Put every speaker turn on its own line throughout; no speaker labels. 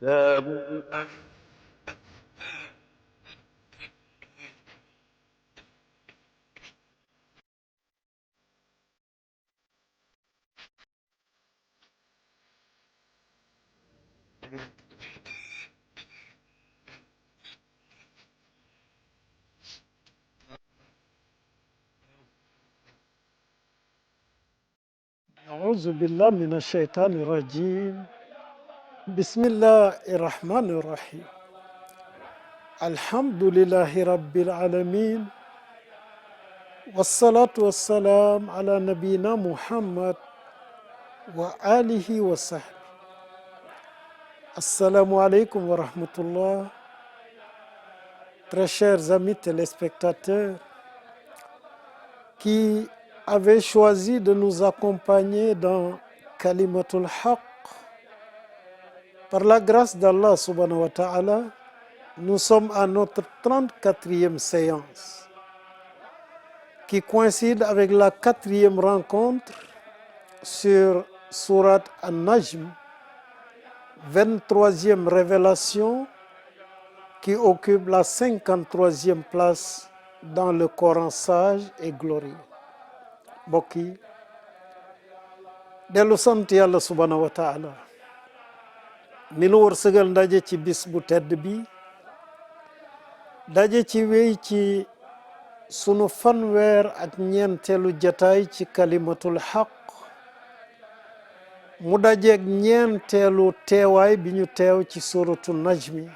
كتاب
أعوذ بالله من الشيطان الرجيم بسم الله الرحمن الرحيم الحمد لله رب العالمين والصلاة والسلام على نبينا محمد وآله وصحبه. Assalamu alaikum wa rahmatullah. Très chers amis téléspectateurs qui avaient choisi de nous accompagner dans Kalimatul Haq, par la grâce d'Allah subhanahu wa ta'ala, nous sommes à notre 34e séance qui coïncide avec la 4e rencontre sur Sourate An-Najm, 23e révélation qui occupe la 53e place dans le Coran sage et glorieux. Mbokk yi dellu sant yàlla subhanahu wa taala mi nu wërsëgal ndaje ci bis bu tedd bi, daje ci wéy ci sunu fanweer ak ñeenteelu jataay ci kalimatul xaq, mu dajeeg ñeenteelu teewaay bi ñu teew ci suratu najmi,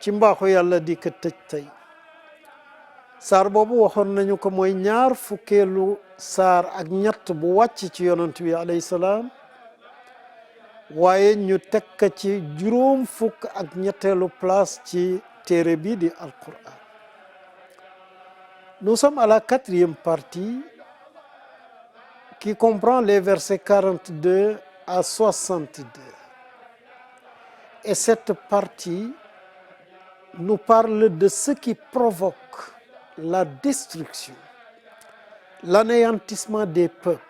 ci mbaaxu yàlla di ko tëj tey. saar boobu waxoon nañu ko mooy ñaar fukkeelu saar ak ñett bu wàcc ci yonent bi alayhi salaam, waaye ñu teg ko ci juróom fukk ak ñetteelu place ci téere bi di Alquran. Nous sommes à la 4e partie qui comprend les versets 42 à 62. Et cette partie nous parle de ce qui provoque la destruction, l'anéantissement des peuples,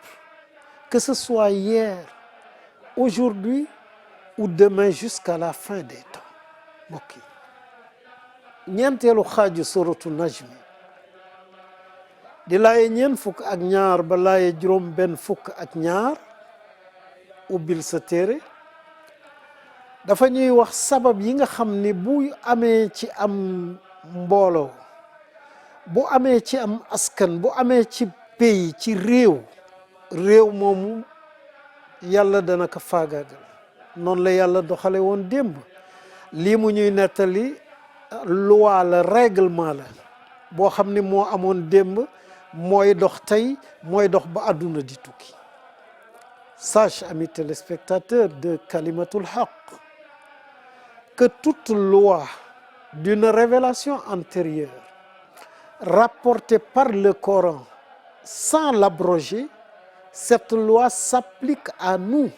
que ce soit hier, aujourd'hui ou demain jusqu'à la fin des temps. Mbokk yi ñeenteelu xaaju suratu najmi di laaye ñeent fukk ak ñaar ba laaye juróom benn fukk ak ñaar, ubbil sa téere, dafa ñuy wax sabab yi nga xam ni bu amee ci am mbooloo, bu amee ci am askan, bu amee ci pays, ci réew moomu yàlla dana ko faagaagal. noonu la yàlla doxale woon démb. lii mu ñuy nettali loi la, règlement la boo xam ni moo amoon démb, mooy dox tey, mooy dox ba àdduna di tukki. Sache, amis téléspectateurs de Kalimatul Haq, que toute loi d'une révélation antérieure rapportée par le Coran sans l'abroger, cette loi s'applique à nous.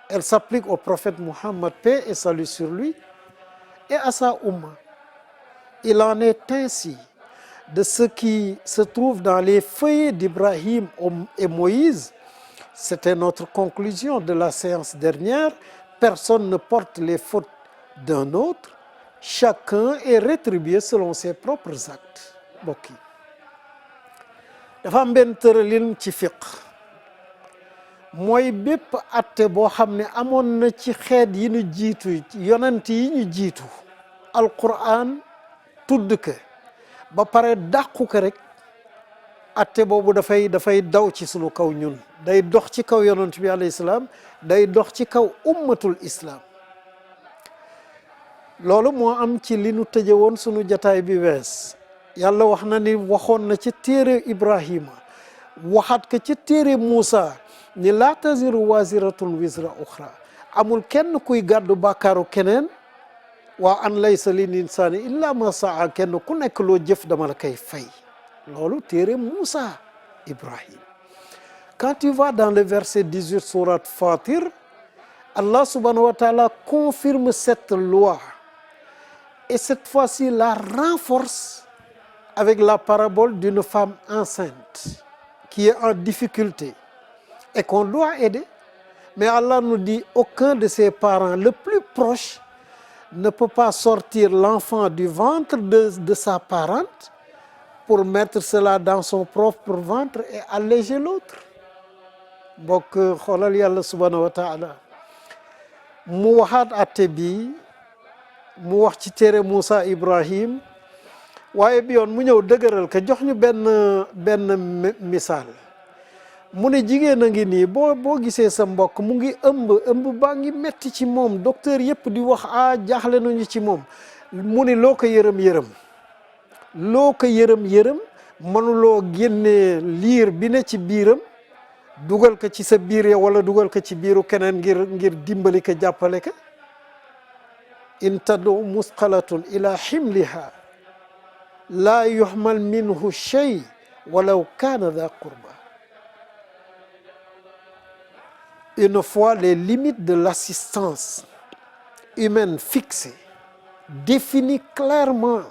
Elle s'applique au prophète Muhammad, paix et salut sur lui, et à sa Oumma. Il en est ainsi de ce qui se trouve dans les feuillets d'Ibrahim et Moïse. C'était notre conclusion de la séance dernière. Personne ne porte les fautes d'un autre. Chacun est rétribué selon ses propres actes. Mbokk yi dafa am benn tëralin ci fiq, mooy bépp atte boo xam ne amoon na ci xeet yi ñu jiitu, yonent yi ñu jiitu, Alquran tudd ko ba pare dàqu ko rek, atte boobu dafay daw ci sunu kaw ñun, day dox ci kaw yonent bi alayhi salaam, day dox ci kaw ummatul islam. loolu moo am ci li nu tëje woon sunu jataay bi wees. yàlla wax na ni waxoon na ci téere Ibrahima, waxaat ko ci téere Muusa ni laa taziru waziratun wizra uxra, amul kenn kuy gàddu bàkkaaru keneen, waa an laysa lil insaani illa ma saa, kenn ku nekk loo jëf dama la koy fay. loolu téere Muusa Ibrahim. Quand tu vas dans le verset 18 sourate Fatir, Allah subhanahu wa ta'ala confirme cette loi et cette fois-ci la renforce avec la parabole d'une femme enceinte qui est en difficulté et qu'on doit aider. Mais Allah nous dit, aucun de ses parents le plus proche ne peut pas sortir l'enfant du ventre de sa parente pour mettre cela dans son propre ventre et alléger l'autre. mbokk xoolal yàlla subhanahu wa taala mu waxaat atte bi mu wax ci téere Moussa Ibrahim waaye bi yoon mu ñëw dëgëral ka jox ñu benn misaal mu ne jigéen a ngi nii boo gisee sa mbokk mu ngi ëmb baa ngi metti ci moom docteur yëpp di wax jaaxle nañu ci moom mu ne loo ko yërëm mënuloo génnee liir bi ne ci biiram dugal ko ci sa biir ya wala dugal ko ci biiru keneen ngir dimbali ko jàppale ko in tadu musqalatun ila ximliha laa yuxmal minhu shay walaw kaana da qurba. Une fois les limites de l'assistance humaine fixées, définies clairement,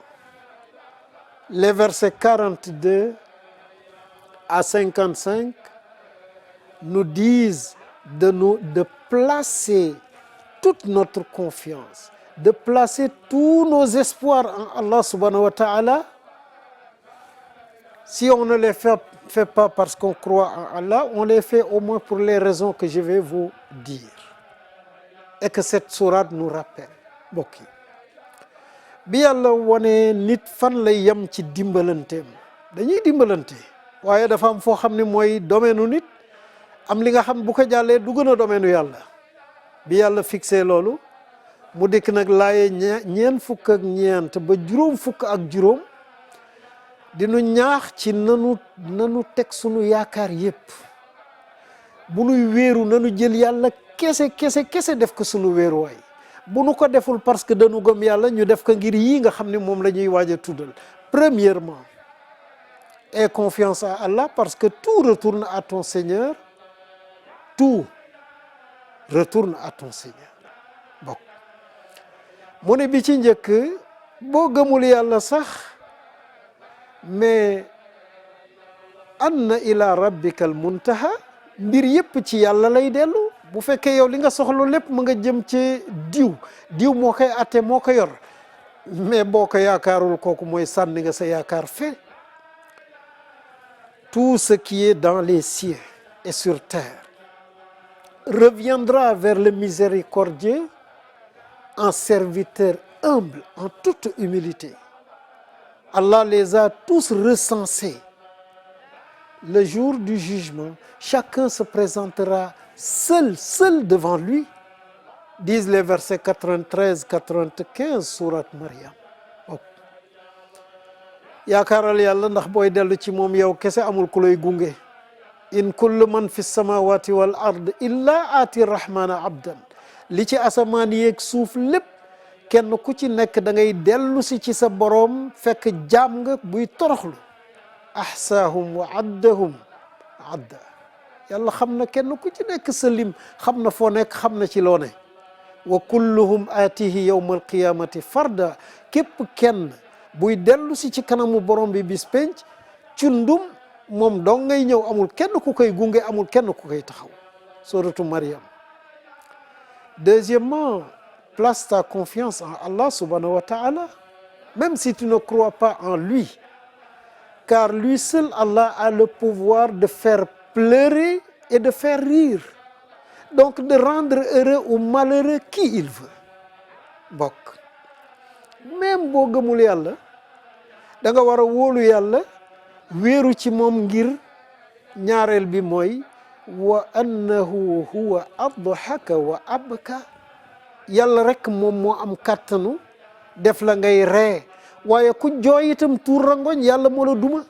les versets 42 à 55 nous disent de placer toute notre confiance, de placer tous nos espoirs en Allah subhanahu wa ta'ala. Si on ne les fait pas parce qu'on croit en Allah, on les fait au moins pour les raisons que je vais vous dire. Et que cette sourate nous rappelle. mbokk yi bi yàlla wane nit fan lay yem ci dimbalanteem dañuy dimbalante waaye dafa am foo xam ne mooy domaine u nit am li nga xam bu ko jàllee du gën a domaine u yàlla bi yàlla fixé loolu mu dikk nag laaye ñeent fukk ak ñeent ba juróom fukk ak juróom dinu ñaax ci nanu teg sunu yaakaar yépp bu nuy wéeru nanu jël yàlla kese def ko sunu wéeruwaay bu nu ko deful parce que dañu gëm yàlla ñu def ko ngir yii nga xam ne moom la ñuy waaj a tuddal. Premièrement, aie confiance à Allah parce que tout retourne à ton Seigneur. Tout retourne à ton Seigneur. bokk mu ne bi ci njëkk boo gëmul yàlla sax mais anna ila rabbikal muntaha mbir yépp ci yàlla lay dellu. bu fekkee yow li nga soxla lépp mu nga jëm ci diw moo koy atte moo ko yor mais boo ko yaakaarul kooku mooy sànni nga sa yaakaar fe. Tout ce qui est dans les cieux et sur terre reviendra vers le miséricordieux en serviteur humble, en toute humilité. Allah les a tous recensés. Le jour du jugement, chacun se présentera seul devant lui, disent les versets 93-95 sourate Maryam. yaakaaral yàlla ndax booy dellu ci moom yow kese amul ku lay gunge. in kullu man fi samawati wal ard illa aati rahmana abdan. li ci asamaan yeeg suuf lépp kenn ku ci nekk da ngay dellu si ci sa boroom fekk jaam nga buy toroxlu. ahsaahum wa addahum adda. yàlla xam na kenn ku ci nekk sa lim xam na foo nekk xam na ci loo ne. wa kulluhum aatihi yawma alqiyamati farda. képp kenn buy dellu si ci kanamu borom bi bis penc ci ndum moom dong ngay ñëw amul kenn ku koy gunge amul kenn ku koy taxaw. suratu Maryam. Deuxièmement, place ta confiance en Allah subhanahu wa ta'ala, même si tu ne crois pas en lui, car lui seul Allah a le pouvoir de faire pleurer et de faire rire, donc de rendre heureux ou malheureux qui il veut. bokk même boo gëmul yàlla da nga war a wóolu yàlla wéeru ci moom ngir ñaareel bi mooy wa annahu huwa adhaka wa abka. yàlla rek moom moo am kàttanu def la ngay ree waaye ku jooy itam tuur rangoñ yàlla moo la duma.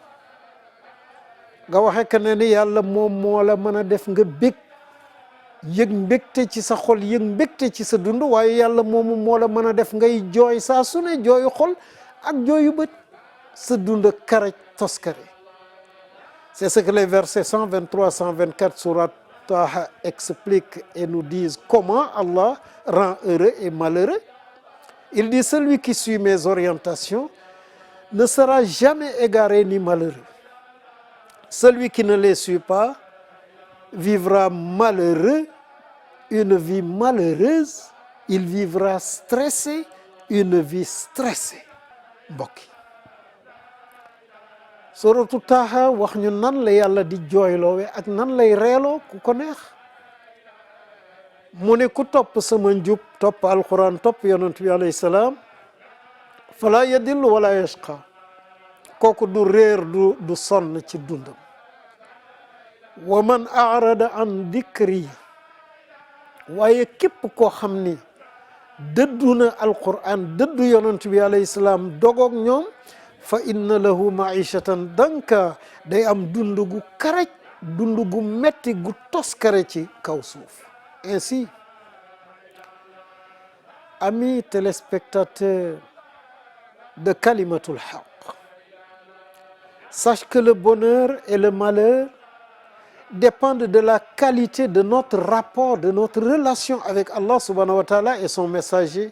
nga waxe que ne ni yàlla moom moo la mën a def nga bég yëg mbégte ci sa xol yëg mbégte ci sa dund waaye yàlla moomu moo la mën a def ngay jooy saa su ne jooyu xol ak jooyu bët sa dund karaj toskare. C'est ce que les versets 123-124 sourate Taha expliquent et nous disent comment Allah rend heureux et malheureux. Il dit celui qui suit mes orientations ne sera jamais égaré ni malheureux. Celui qui ne les suit pas vivra malheureux une vie malheureuse, il vivra stressé une vie stressée mbokk yi suratu Taaha wax ñu nan la yàlla di jooyloowe ak nan lay reeloo ku ko neex mu ne ku topp sama njub topp alquran topp yonent bi alayhi salaam fala yadillu wala yashqa kooku du réer du sonn ci dundam wa man arada an dikri waaye képp koo xam ni dëddu na alquran dëddu yonent bi alayhi salaam dogoog ñoom fa inna lahu maishatan danka day am dund gu karaj dund gu metti gu toskare ci kaw suuf. Ainsi, amis téléspectateurs de Kalimatul Haq, sache que le bonheur et le malheur dépendent de la qualité de notre rapport, de notre relation avec Allah subhanahu wa ta'ala et son messager,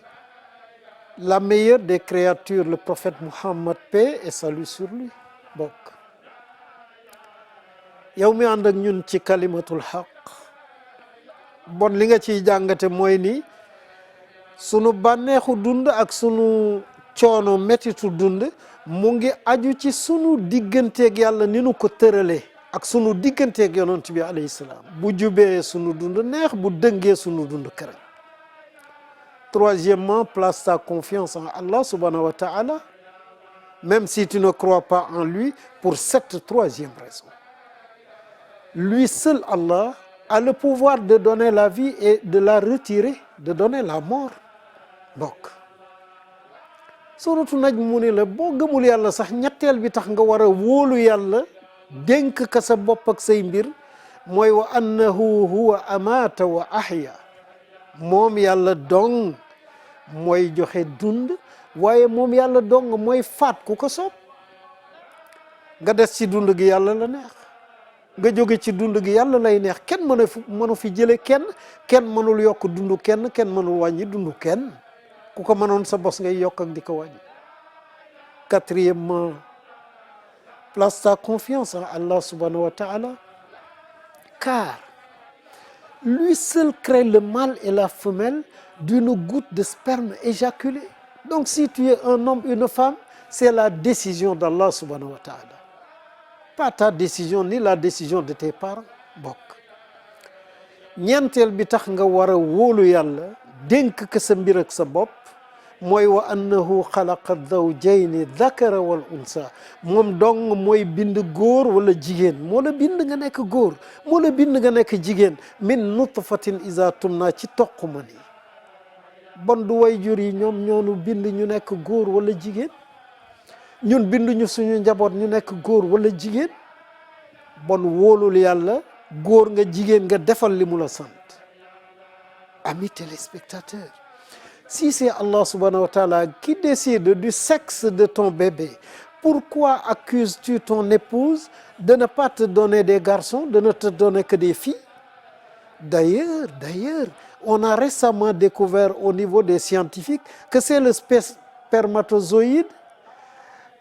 la meilleure des créatures, le prophète Muhammad, paix et salut sur lui. bokk yow mi ànd ak ñun ci Kalimatul Haq bon li nga ciy jàngate mooy ni sunu bànneexu dund ak sunu coono mettitu dund mu ngi aju ci sunu digganteeg yàlla ni nu ko tëralee ak sunu digganteeg yonent bi alayhi salaam bu jubee sunu dund neex bu dëngee sunu dund kërëj. Troisièmement, place ta confiance en Allah subhanahu wa ta'ala, même si tu ne crois pas en lui, pour cette troisième raison. Lui seul, Allah, a le pouvoir de donner la vie et de la retirer, de donner la mort. bokk suratu Najm mu ne la boo gëmul yàlla sax ñetteel bi tax nga war a wóolu yàlla dénk ka sa bopp ak say mbir mooy wa annahu huwa amaata wa ahya moom yàlla dong mooy joxe dund waaye moom yàlla dong mooy faat ku ko soob nga des ci dund gi yàlla la neex nga jóge ci dund gi yàlla lay neex kenn mënu fi jële kenn mënul yokk dund kenn mënul wàññi dund kenn ku ko mënoon sa bos ngay yokk ak di ko wàññi. Quatrièmement, place ta confiance en Allah subhanahu wa ta'ala, car lui seul crée le mâle et la femelle d'une goutte de sperme éjaculée. Donc si tu es un homme, une femme, c'est la décision d'Allah subhanahu wa ta'ala. Pas ta décision ni la décision de tes parents. bokk ñeenteel bi tax nga war a wóolu yàlla dénk ka sa mbir ak sa bopp mooy wa annahu xalaqa zawjayni dhakara wal unsa moom dong mooy bind góor wala jigéen moo la bind nga nekk góor moo la bind nga nekk jigéen min nutfatin iza tumna ci toq ma ni bon du way jur yi ñoom ñoonu bind ñu nekk góor wala jigéen ñun binduñu suñu njaboot ñu nekk góor wala jigéen bon wóolul yàlla góor nga jigéen nga defal li mu la sant. Amis téléspectateurs, si c'est Allah subhanahu wa ta'ala qui décide du sexe de ton bébé, pourquoi accuses-tu ton épouse de ne pas te donner des garçons, de ne te donner que des filles? D'ailleurs, on a récemment découvert au niveau des scientifiques que c'est le spermatozoïde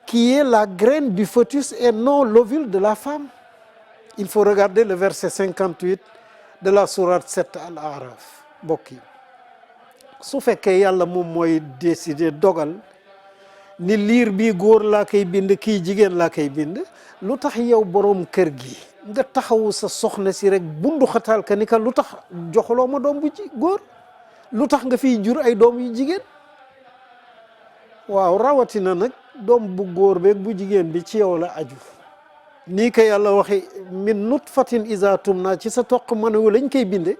qui est la graine du fœtus et non l'ovule de la femme. Il faut regarder le verset 58 de la sourate 7 Al-A'raf. mbokk yi su fekkee yàlla moom mooy décider dogal ni liir bii góor laa koy bind kii jigéen laa koy bind lu tax yow boroom kër gi nga taxawu sa soxna si rek bundu xataal ka ni ka lu tax joxuloo ma doom bu góor lu tax nga fiy jur ay doom yu jigéen waaw rawatina nag doom bu góor beeg bu jigéen bi ci yow la aju nii ko yàlla waxe min nutfatin iza tumna ci sa toq ma ne lañ koy binde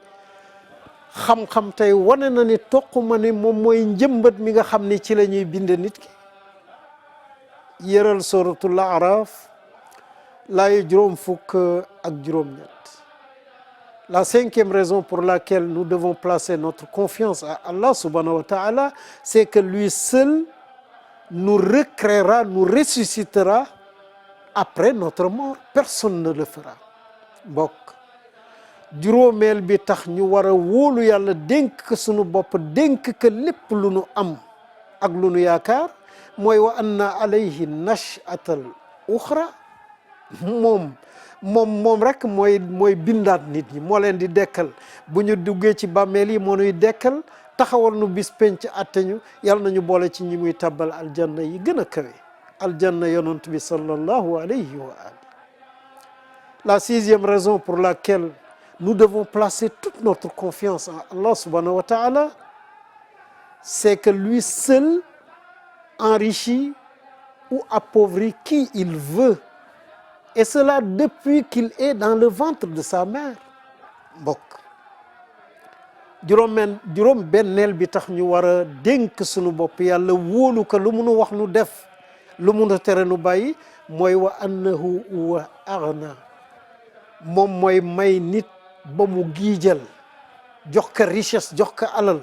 xam-xam tey wane na ni toq ma ni moom mooy njëmbat mi nga xam ni ci la ñuy binde nit ki yëral suratul A'raf laay juróom fukk ak juróom-ñett. La cinquième raison pour laquelle nous devons placer notre confiance à Allah subhanahu wa ta'ala, c'est que lui seul nous recréera, nous ressuscitera après notre mort. Personne ne le fera. bokk juróomeel bi tax ñu war a wóolu yàlla dénk ko sunu bopp dénk ko lépp lu nu am ak lu nu yaakaar mooy wa anna alayhi nashatal uxra moom rek mooy bindaat nit ñi moo leen di dekkal bu ñu duggee ci bàmmeel yi moo nuy dekkal taxawal nu bis penc atte ñu yàlla nañu boole ci ñi muy tabbal aljanna yi gën a kawe aljanna yonent bi sallallahu alayhi wa ali. La sixième raison pour laquelle nous devons placer toute notre confiance en Allah subhanahu wa ta'ala, c'est que lui seul enrichit ou appauvrit qui il veut, et cela depuis qu'il est dans le ventre de sa mère. mbokk juróom benneel bi tax ñu war a dénk sunu bopp yàlla wóolu ko lu munu wax nu def lu munu tere nu bàyyi mooy wa annahu huwa aghna moom mooy may nit ba mu giijal jox ko richesse jox ko alal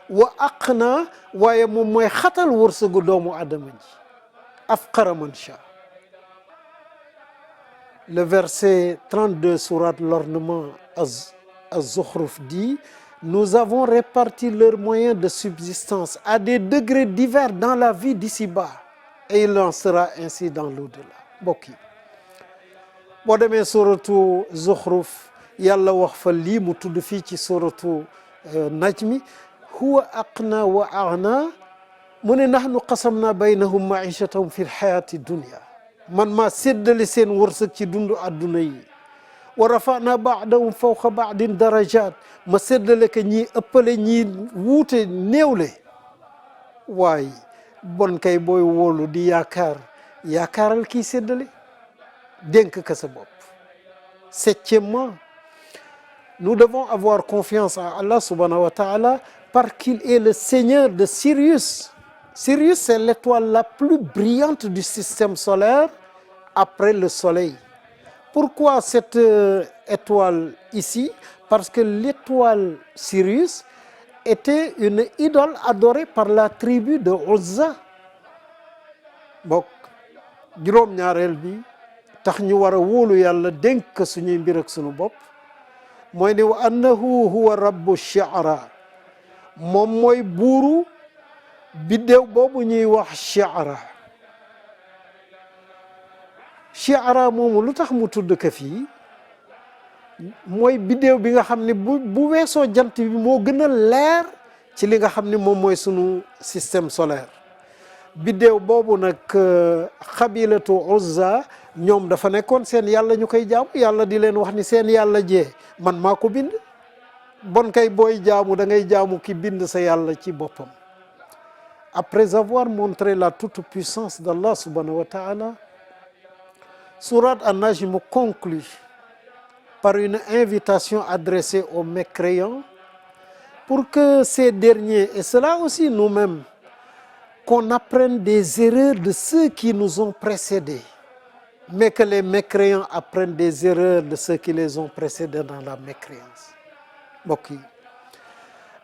wa aqna waaye moom mooy xatal wërsëgu doomu adama ji afqara man sha. Le verset 32 sourate l'ornement Az-Zukhruf dit: nous avons réparti leurs moyens de subsistance à des degrés divers dans la vie d'ici-bas et il en sera ainsi dans l'au-delà. mbokk yi boo demee suratu Zukhruf yàlla wax fa lii mu tudd fii ci suratu Najmi huwa aqna wa aghna mu ne nahnu qasamna baynahum ma'ishatahum fi l-hayati dunya man maa séddale seen wërsëg ci dundu adduna yi wa rafa'na ba'dahum fawqa ba'din darajat ma séddale ko ñii ëppale ñii wuute néewle waaye bon kay booy wóolu di yaakaaral kii séddale dénk ka sa bopp. Septièmement, nous devons avoir confiance en Allah subhanahu wa ta'ala parce qu'il est le Seigneur de Sirius. Sirius, c'est l'étoile la plus brillante du système solaire après le Soleil. Pourquoi cette étoile ici? Parce que l'étoile Sirius était une idole adorée par la tribu de Uzza. bokk juróom-ñaareel bi tax ñu war a wóolu yàlla dénk suñuy mbir ak suñu bopp mooy ne wa annahu huwa rabbu shi'ra moom mooy buuru biddéew boobu ñuy wax shi'ra moomu lu tax mu tudd ko fii mooy biddéew bi nga xam ne bu weesoo jant bi moo gën a leer ci li nga xam ne moom mooy sunu système solaire. biddéew boobu nag xabilatu Uzza ñoom dafa nekkoon seen yàlla ñu koy jaamu yàlla di leen wax ni seen yàlla jee man maa ko bind bon kay booy jaamu da ngay jaamu ki bind sa yàlla ci boppam. Après avoir montré la toute-puissance d'Allah subhanahu wa ta'ala, sourate An-Najm conclut par une invitation adressée aux mécréants pour que ces derniers, et cela aussi nous-mêmes, qu'on apprenne des erreurs de ceux qui nous ont précédés, mais que les mécréants apprennent des erreurs de ceux qui les ont précédés dans la mécréance. mbokk yi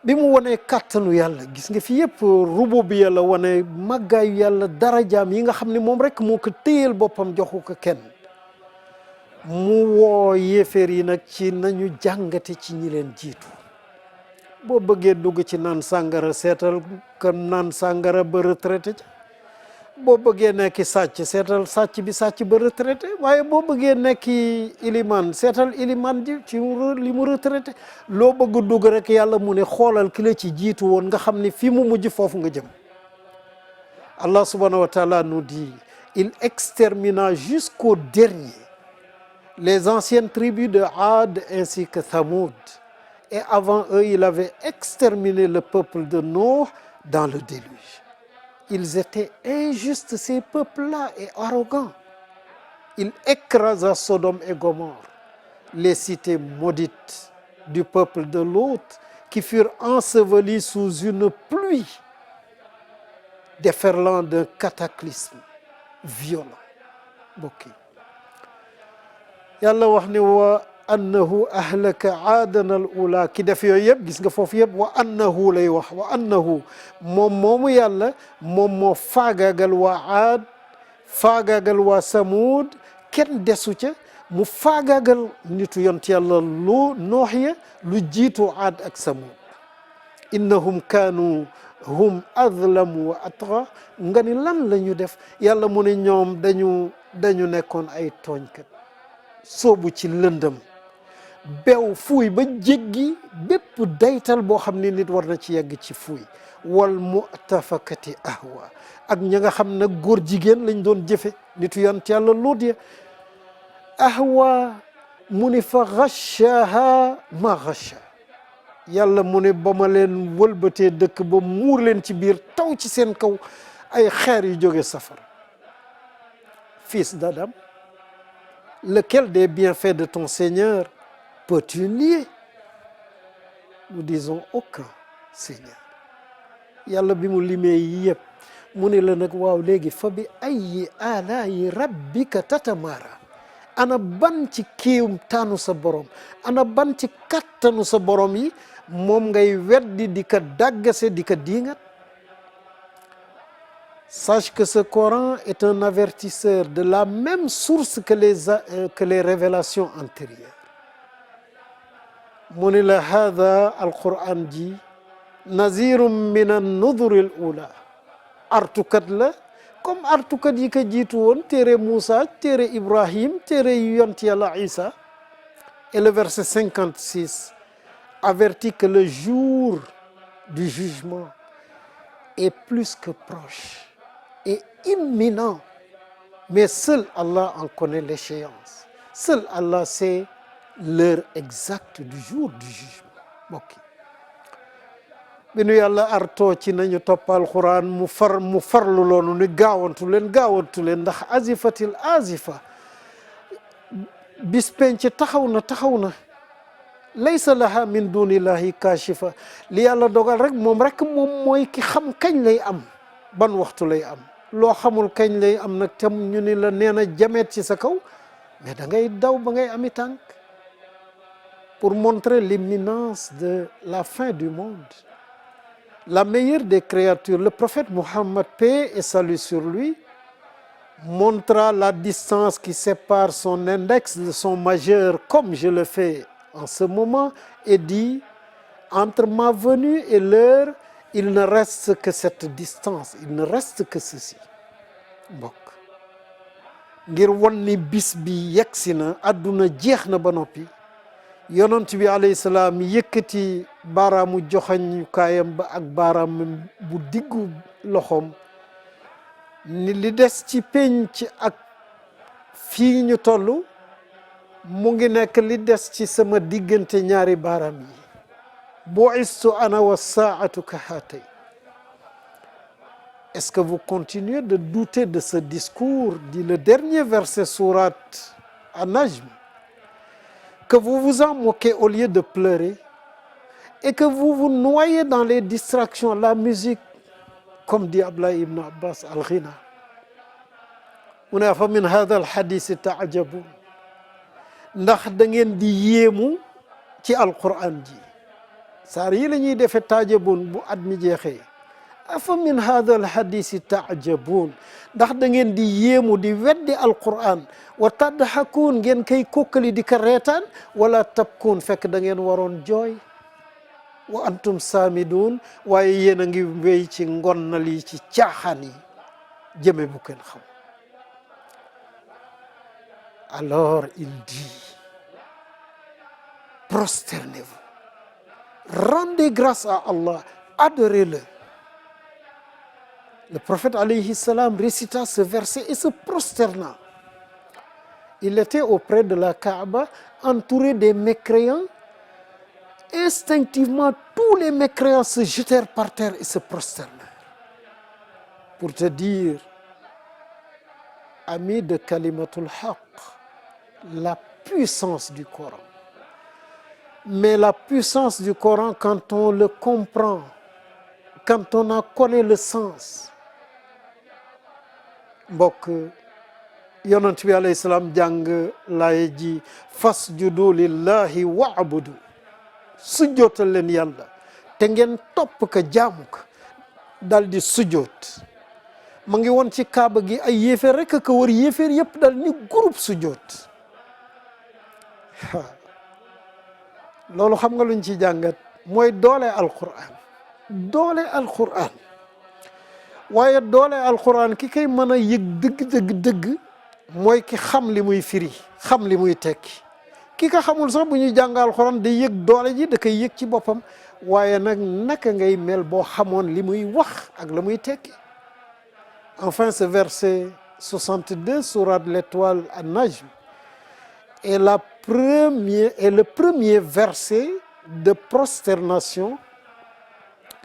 bi mu wanee kàttanu yàlla gis nga fi yëpp rububiyya la wane màggaayu yàlla darajaam yi nga xam ne moom rek moo ko téyel boppam joxu ko kenn mu woo yéeféer yi nag ci nañu jàngate ci ñi leen jiitu. boo bëggee dugg ci naan sàngara seetal kan naan sàngara ba retraité ca boo bëggee nekki sàcc seetal sàcc bi sàcc ba retraité waaye boo bëggee nekki iliman seetal iliman ji ci li mu retraité loo bëgg dugg rek yàlla mu ne xoolal ki la ci jiitu woon nga xam ne fi mu mujj foofu nga jëm. Allah subhanahu wa ta'ala nous dit: il extermina jusqu'au dernier les anciennes tribus de Ad ainsi que Thamoud. Et avant eux, il avait exterminé le peuple de Noé dans le déluge. Ils étaient injustes, ces peuples-là, et arrogants. Il écrasa Sodome et Gomorrhe, les cités maudites du peuple de Lot, qui furent ensevelies sous une pluie déferlant d'un cataclysme violent. mbokk yi yàlla wax ne wa annahu ahlaka aadan al ula ki def yooyu yëpp gis nga foofu yëpp wa annahu lay wax wa annahu moom moomu yàlla moom moo faagaagal waa aad faagaagal waa samuud kenn desu ca mu faagaagal nitu yont yàlla lu noox ya lu jiitu aad ak samuud innahum kaanu hum azlamu wa atgha nga ni lan la ñu def yàlla mu ne ñoom dañu nekkoon ay tooñkat soobu ci lëndëm bew fuuy ba jéggi bépp daytal boo xam ne nit war na ci yegg ci fuuy wal mu'tafakati ahwa ak ña nga xam ne góor jigéen lañ doon jëfe nitu yant yàlla Luut ya ahwa mu ni fa ghashaha ma ghasha yàlla mu ne ba ma leen wëlbatee dëkk ba muur leen ci biir taw ci seen kaw ay xeer yu jóge safara fils d'Adam, lequel des bienfaits de ton Seigneur peux-tu nier? Nous disons aucun, Seigneur. yàlla bi mu limee yëpp mu ne la nag waaw léegi fa bi ayyi alaayi rabbika tatamara ana ban ci kiiwum taanu sa borom ana ban ci kattanu sa borom yi moom ngay weddi di ko daggase di ko diingat. Sache que ce Coran est un avertisseur de la même source que les révélations antérieures. mu ne la hada alquran ji nazirum min an-nuduri al-ula artukat la comme artukat yi ko jiitu woon téere Moussa téere Ibrahim téere yu yont yàlla Isa. Et le verset 56 avertit que le jour du jugement est plus que proche et imminent, mais seul Allah en connaît l'échéance. Seul Allah sait l'heure exacte du jour du jugement. mbokk yi bi nu yàlla artoo ci nañu topp alquran mu farlu loonu ni gaawantu leen ndax azifatil azifa bis penc taxaw na laysa laha min dunillahi kashifa li yàlla dogal rek moom mooy ki xam kañ lay am ban waxtu lay am loo xamul kañ lay am nag tam ñu ni la nee na jameet ci sa kaw mais da ngay daw ba ngay ami tànk pour montrer l'imminence de la fin du monde. La meilleure des créatures, le prophète Mohammed, paix et salut sur lui, montra la distance qui sépare son index de son majeur, comme je le fais en ce moment, et dit, entre ma venue et l'heure, il ne reste que cette distance, il ne reste que ceci. mbokk ngir won ni bis bi yegsi na àdduna jeex na ba noppi yonent bi alayhi salaam yëkkati baaraamu joxañu kaayam ba ak baaraam bu diggu loxoom ni li des ci penc ak fii ñu toll mu ngi nekk li des ci sama diggante ñaari baaraam yi bu'istu ana wa saa'atu ka haatay. Est-ce que vous continuez de douter de ce discours, dit le dernier verset sourate An-Najm, que vous vous en moquez au lieu de pleurer et que vous vous noyez dans les distractions, la musique, comme dit Abdallah ibn Abbas al-Ghina. mu ne afa min hadha al-hadith ta'jabun ndax da ngeen di yéemu ci alquran ji saar yi la ñuy defee ta'jabun bu at mi jeexee. afa min hadha alhadisi taajabun ndax da ngeen di yéemu di weddi alquran wa tadhakuun ngeen koy kokkali di ko reetaan wala tabkuun fekk da ngeen waroon jooy wa antum saamidun waaye yéen a ngi wéy ci ngonnal yi ci caaxaan yi jëme bu kenn xam. Alors il dit, prosternez-vous, rendez grâce à Allah, adorez-le. Le prophète alayhi salam récita ce verset et se prosterna. Il était auprès de la Kaaba, entouré des mécréants. Instinctivement, tous les mécréants se jetèrent par terre et se prosternèrent. Pour te dire, ami de Kalimatul Haq, la puissance du Coran. Mais la puissance du Coran, quand on le comprend, quand on en connaît le sens, mbokk yonent bi alayhi salaam jàng laay ji fasjudu lillahi wa'budu sujjootal leen yàlla te ngeen topp ko jaamu ko dal di sujjoot ma ngi woon ci kaaba gi ay yéeféer rek ko wër yéeféer yëpp dal ni groupe sujjoot loolu xam nga luñ ci jàngat mooy doole alquran doole alquran waaye doole alquran ki koy mën a yëg dëgg mooy ki xam li muy firi xam li muy tekki ki ka xamul sax bu ñuy jàng alquran day yëg doole ji da koy yëg ci boppam waaye nag naka ngay mel boo xamoon li muy wax ak la muy tekki. Enfin, ce verset 62 sourate l'étoile An-Najm est le premier verset de prosternation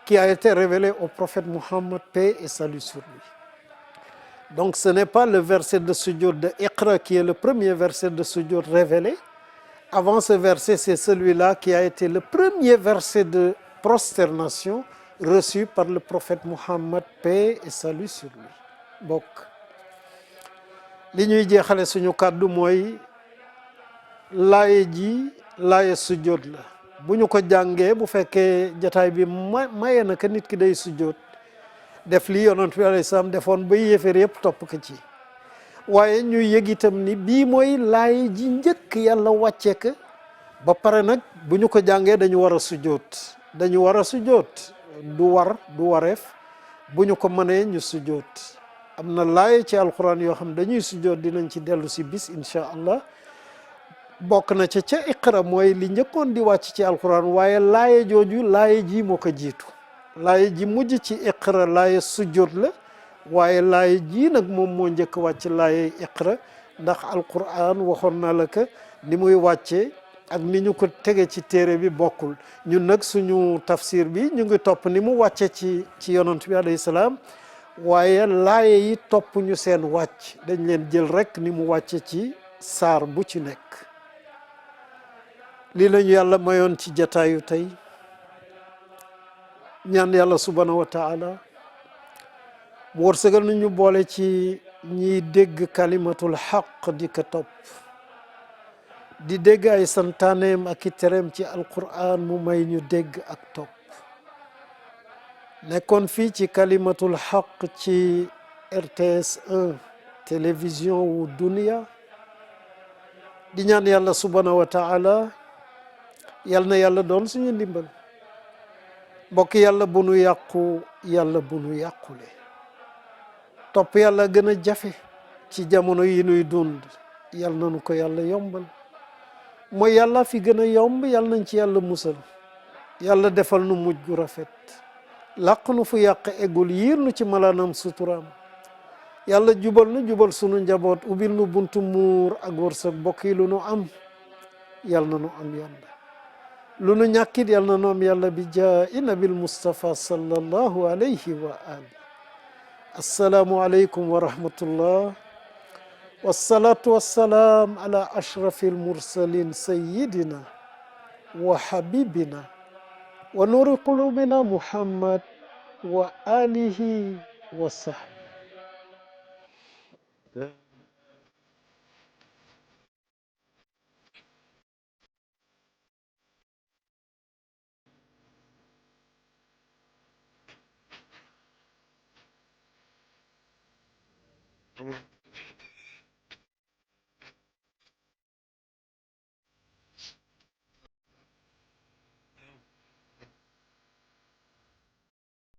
qui a été révélé au prophète Muhammad, paix et salut sur lui. Donc ce n'est pas le verset de Sujoud de Iqra qui est le premier verset de Sujoud révélé. Avant ce verset, c'est celui-là qui a été le premier verset de prosternation reçu par le prophète Muhammad, paix et salut sur lui. Bokk li ñuy jeexale suñu kàddu mooy laaye ji laaye sujjóot la bu ñu ko jàngee bu fekkee jataay bi maye na ka nit ki day sujjóot def li yonent bi alayhi salaam defoon ba yéeféer yëpp topp ko ci waaye ñu yëg itam ni bii mooy laaye ji njëkk yàlla wàccee ko ba pare nag bu ñu ko jàngee dañu war a sujjóot du wareef bu ñu ko mënee ñu sujjóot am na laaye ci alquran yoo xam dañuy sujjoot dinañ ci dellu si bis incha allah bokk na ca iqra mooy li njëkkoon di wàcc ci alquran waaye laaye jooju laaye ji moo ko jiitu laaye ji mujj ci iqra laaye sujjoot la waaye laaye ji nag moom moo njëkk wàcc laaye iqra ndax alquran waxoon na la que ni muy wàccee ak ni ñu ko tege ci téere bi bokkul ñun nag suñu tafsir bi ñu ngi topp ni mu wàcce ci yonent bi alayhi salaam waaye laaye yi topp ñu seen wàcc dañ leen jël rek ni mu wàcce ci saar bu ci nekk lii lañu yàlla mayoon ci jataayu tey ñaan yàlla subhanahu wa taala mu wërsëgal na ñu boole ci ñiy dégg kalimatul xaq di ko topp di dégg ay santaaneem ak i tereem ci alquran mu may ñu dégg ak topp nekkoon fii ci kalimatul xaq ci RTS 1 télévision wu dunia di ñaan yàlla subhanahu wa taala yal na yàlla doon suñu ndimbal mbokk yàlla bu nu yàqu yàlla bu nu yàqule topp yàlla gën a jafe ci jamono yi nuy dund yal na nu ko yàlla yombal mooy yàlla fi gën a yomb yal nañ ci yàlla musal yàlla defal nu mujj gu rafet làq nu fu yàq eggul yiir nu ci malaanam suturaam yàlla jubal nu jubal sunu njaboot ubil nu buntu muur ak wërsëg bokk yi lu nu am yal na nu am yàlla lu nu ñàkkit yal na nu am yàlla bi jaa'i nabil Mustafa sallallahu alayhi wa ali assalaamu aleykum wa rahmatullah wassalatu wassalaam ala ashrafil mursalin sayyidina wa habibina wa nuri qulubina Muhammad wa alihi wa sahbihi.